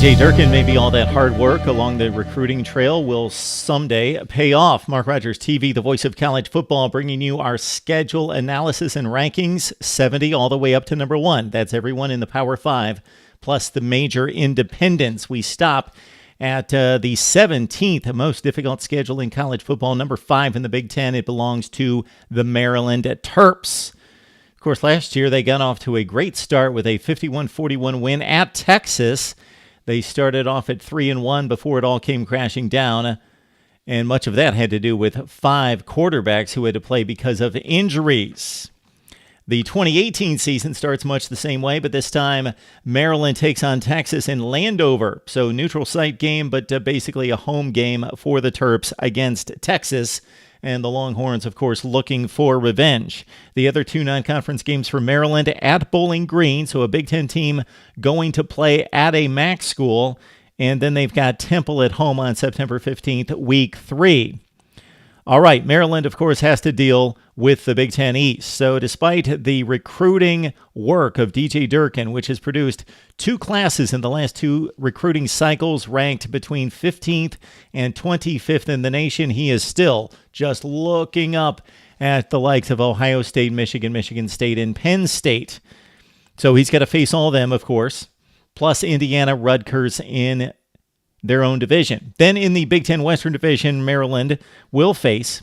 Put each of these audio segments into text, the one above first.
DJ Durkin, maybe all that hard work along the recruiting trail will someday pay off. Mark Rogers TV, the voice of college football, bringing you our schedule analysis and rankings, 70 all the way up to number 1. That's everyone in the Power 5, plus the major independents. We stop at the 17th most difficult schedule in college football, number 5 in the Big Ten. It belongs to the Maryland Terps. Of course, last year they got off to a great start with a 51-41 win at Texas. They started off at 3-1 before it all came crashing down, and much of that had to do with 5 quarterbacks who had to play because of injuries. The 2018 season starts much the same way, but this time Maryland takes on Texas in Landover. So neutral site game, but basically a home game for the Terps against Texas. And the Longhorns, of course, looking for revenge. The other 2 non-conference games for Maryland at Bowling Green, so a Big Ten team going to play at a MAC school. And then they've got Temple at home on September 15th, week 3. All right, Maryland, of course, has to deal with the Big Ten East. So despite the recruiting work of DJ Durkin, which has produced 2 classes in the last 2 recruiting cycles, ranked between 15th and 25th in the nation, he is still just looking up at the likes of Ohio State, Michigan State, and Penn State. So he's got to face all of them, of course, plus Indiana, Rutgers in their own division. Then in the Big Ten Western Division, Maryland will face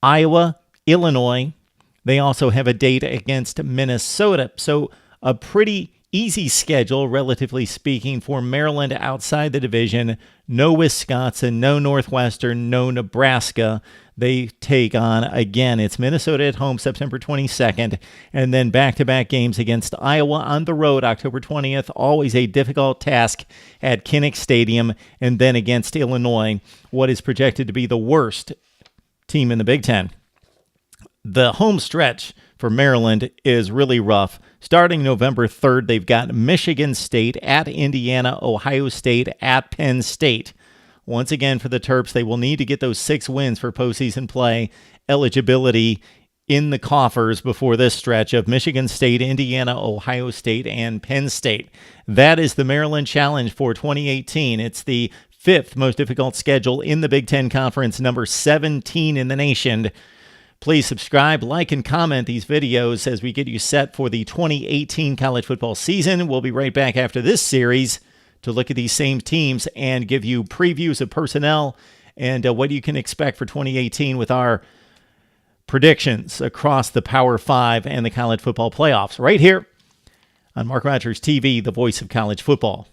Iowa, Illinois. They also have a date against Minnesota. So a pretty easy schedule, relatively speaking, for Maryland outside the division. No Wisconsin, no Northwestern, no Nebraska. They take on, again, it's Minnesota at home September 22nd, and then back-to-back games against Iowa on the road October 20th. Always a difficult task at Kinnick Stadium, and then against Illinois, what is projected to be the worst team in the Big Ten. The home stretch for Maryland is really rough. Starting November 3rd, they've got Michigan State at Indiana, Ohio State at Penn State. Once again, for the Terps, they will need to get those 6 wins for postseason play eligibility in the coffers before this stretch of Michigan State, Indiana, Ohio State, and Penn State. That is the Maryland Challenge for 2018. It's the 5th most difficult schedule in the Big Ten Conference, number 17 in the nation. Please subscribe, like, and comment these videos as we get you set for the 2018 college football season. We'll be right back after this series to look at these same teams and give you previews of personnel and what you can expect for 2018 with our predictions across the Power 5 and the college football playoffs right here on Mark Rogers TV, the voice of college football.